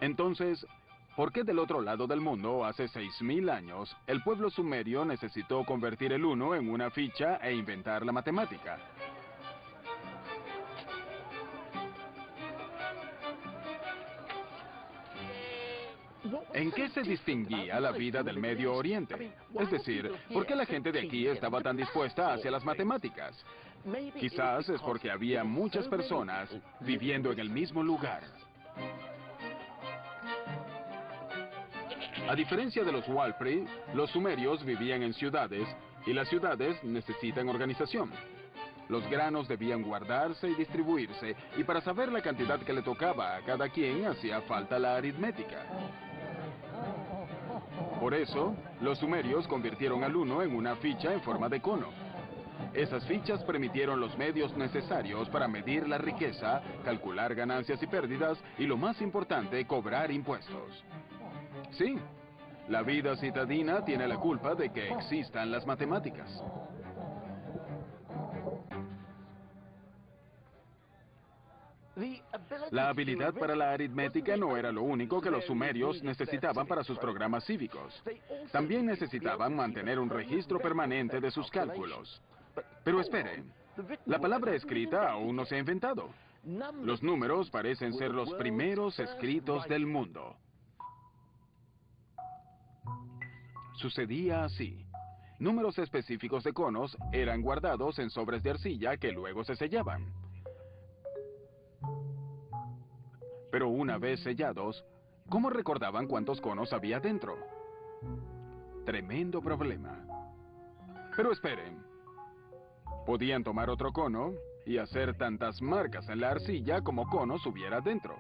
Entonces, ¿por qué del otro lado del mundo, hace 6000 años, el pueblo sumerio necesitó convertir el 1 en una ficha e inventar la matemática? ¿En qué se distinguía la vida del Medio Oriente? Es decir, ¿por qué la gente de aquí estaba tan dispuesta hacia las matemáticas? Quizás es porque había muchas personas viviendo en el mismo lugar. A diferencia de los Walpri, los sumerios vivían en ciudades y las ciudades necesitan organización. Los granos debían guardarse y distribuirse, y para saber la cantidad que le tocaba a cada quien hacía falta la aritmética. Por eso, los sumerios convirtieron al 1 en una ficha en forma de cono. Esas fichas permitieron los medios necesarios para medir la riqueza, calcular ganancias y pérdidas, y lo más importante, cobrar impuestos. Sí, la vida citadina tiene la culpa de que existan las matemáticas. La habilidad para la aritmética no era lo único que los sumerios necesitaban para sus programas cívicos. También necesitaban mantener un registro permanente de sus cálculos. Pero espere, la palabra escrita aún no se ha inventado. Los números parecen ser los primeros escritos del mundo. Sucedía así. Números específicos de conos eran guardados en sobres de arcilla que luego se sellaban. Pero una vez sellados, ¿cómo recordaban cuántos conos había dentro? Tremendo problema. Pero esperen. Podían tomar otro cono y hacer tantas marcas en la arcilla como conos hubiera dentro.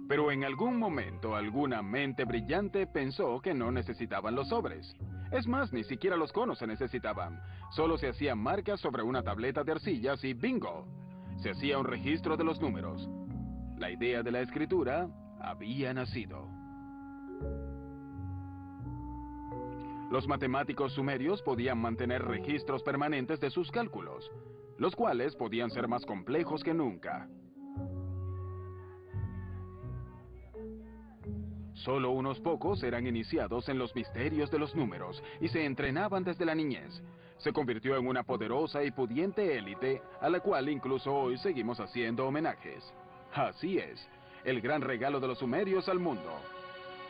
Pero en algún momento, alguna mente brillante pensó que no necesitaban los sobres. Es más, ni siquiera los conos se necesitaban. Solo se hacían marcas sobre una tableta de arcillas y ¡bingo! Se hacía un registro de los números. La idea de la escritura había nacido. Los matemáticos sumerios podían mantener registros permanentes de sus cálculos, los cuales podían ser más complejos que nunca. Solo unos pocos eran iniciados en los misterios de los números y se entrenaban desde la niñez. Se convirtió en una poderosa y pudiente élite a la cual incluso hoy seguimos haciendo homenajes. Así es, el gran regalo de los sumerios al mundo,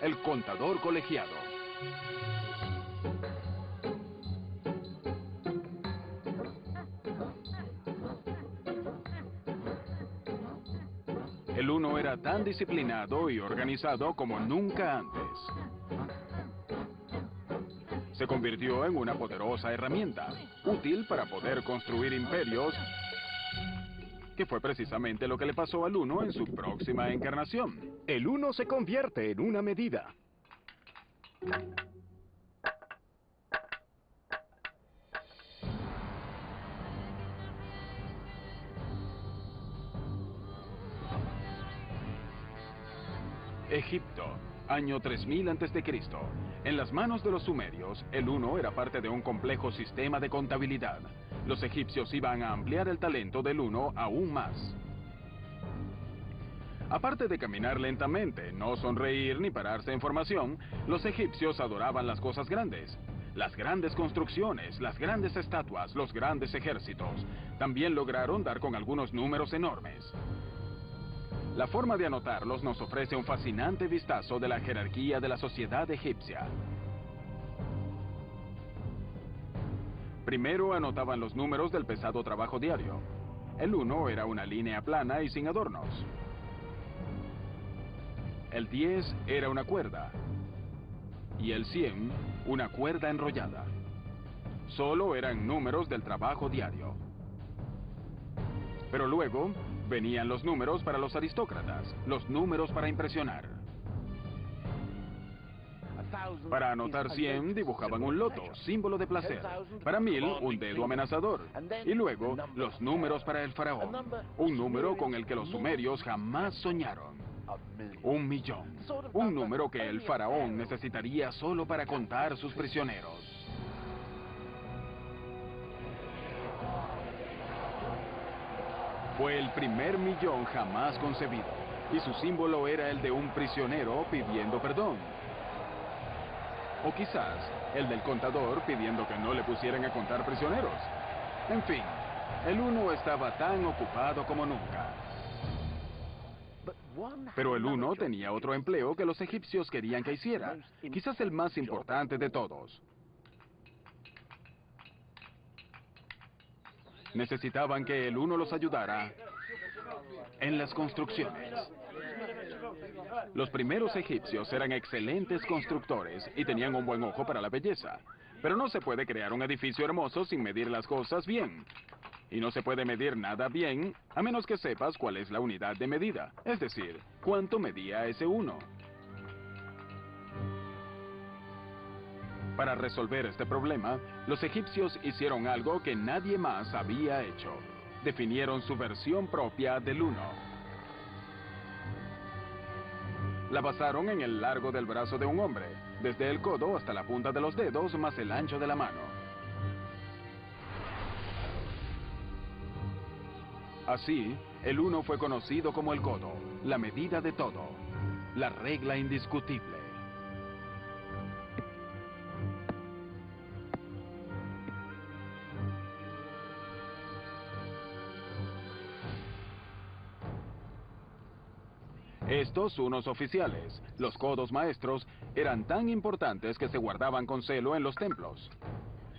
el contador colegiado. El 1 era tan disciplinado y organizado como nunca antes. Se convirtió en una poderosa herramienta, útil para poder construir imperios, que fue precisamente lo que le pasó al 1 en su próxima encarnación. El 1 se convierte en una medida. Egipto, año 3000 a.C. En las manos de los sumerios, el 1 era parte de un complejo sistema de contabilidad. Los egipcios iban a ampliar el talento del 1 aún más. Aparte de caminar lentamente, no sonreír ni pararse en formación, los egipcios adoraban las cosas grandes. Las grandes construcciones, las grandes estatuas, los grandes ejércitos. También lograron dar con algunos números enormes. La forma de anotarlos nos ofrece un fascinante vistazo de la jerarquía de la sociedad egipcia. Primero anotaban los números del pesado trabajo diario. El 1 era una línea plana y sin adornos. El 10 era una cuerda. Y el 100, una cuerda enrollada. Solo eran números del trabajo diario. Pero luego venían los números para los aristócratas, los números para impresionar. Para anotar 100 dibujaban un loto, símbolo de placer. Para 1000, un dedo amenazador. Y luego, los números para el faraón. Un número con el que los sumerios jamás soñaron. 1.000.000. Un número que el faraón necesitaría solo para contar sus prisioneros. Fue el primer millón jamás concebido, y su símbolo era el de un prisionero pidiendo perdón. O quizás el del contador pidiendo que no le pusieran a contar prisioneros. En fin, el uno estaba tan ocupado como nunca. Pero el uno tenía otro empleo que los egipcios querían que hiciera, quizás el más importante de todos. Necesitaban que el uno los ayudara en las construcciones. Los primeros egipcios eran excelentes constructores y tenían un buen ojo para la belleza. Pero no se puede crear un edificio hermoso sin medir las cosas bien. Y no se puede medir nada bien a menos que sepas cuál es la unidad de medida. Es decir, cuánto medía ese uno. Para resolver este problema, los egipcios hicieron algo que nadie más había hecho. Definieron su versión propia del uno. La basaron en el largo del brazo de un hombre, desde el codo hasta la punta de los dedos más el ancho de la mano. Así, el uno fue conocido como el codo, la medida de todo, la regla indiscutible. Estos unos oficiales, los codos maestros, eran tan importantes que se guardaban con celo en los templos.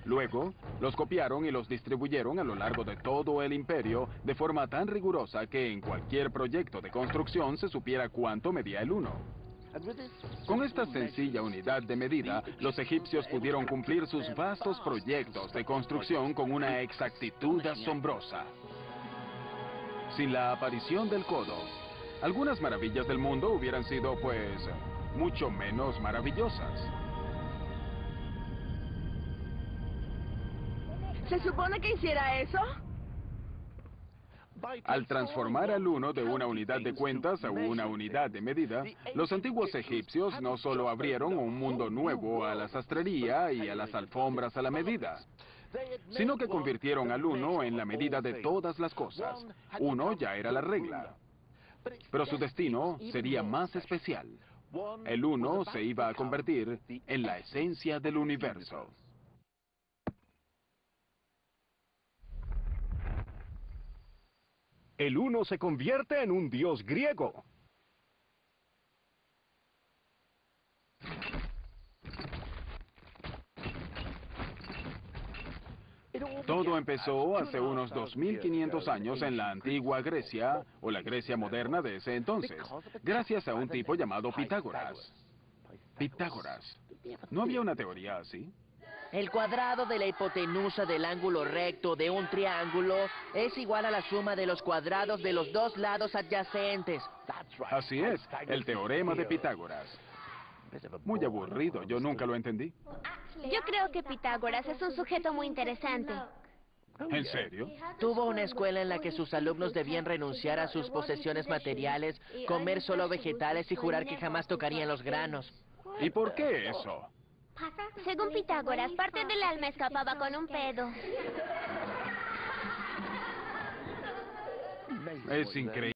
Luego, los copiaron y los distribuyeron a lo largo de todo el imperio de forma tan rigurosa que en cualquier proyecto de construcción se supiera cuánto medía el uno. Con esta sencilla unidad de medida, los egipcios pudieron cumplir sus vastos proyectos de construcción con una exactitud asombrosa. Sin la aparición del codo, algunas maravillas del mundo hubieran sido, pues, mucho menos maravillosas. ¿Se supone que hiciera eso? Al transformar al uno de una unidad de cuentas a una unidad de medida, los antiguos egipcios no solo abrieron un mundo nuevo a la sastrería y a las alfombras a la medida, sino que convirtieron al uno en la medida de todas las cosas. Uno ya era la regla. Pero su destino sería más especial. El uno se iba a convertir en la esencia del universo. El uno se convierte en un dios griego. Todo empezó hace unos 2500 años en la antigua Grecia, o la Grecia moderna de ese entonces, gracias a un tipo llamado Pitágoras. Pitágoras. ¿No había una teoría así? El cuadrado de la hipotenusa del ángulo recto de un triángulo es igual a la suma de los cuadrados de los dos lados adyacentes. Así es, el teorema de Pitágoras. Muy aburrido, yo nunca lo entendí. Yo creo que Pitágoras es un sujeto muy interesante. ¿En serio? Tuvo una escuela en la que sus alumnos debían renunciar a sus posesiones materiales, comer solo vegetales y jurar que jamás tocarían los granos. ¿Y por qué eso? Según Pitágoras, parte del alma escapaba con un pedo. Es increíble.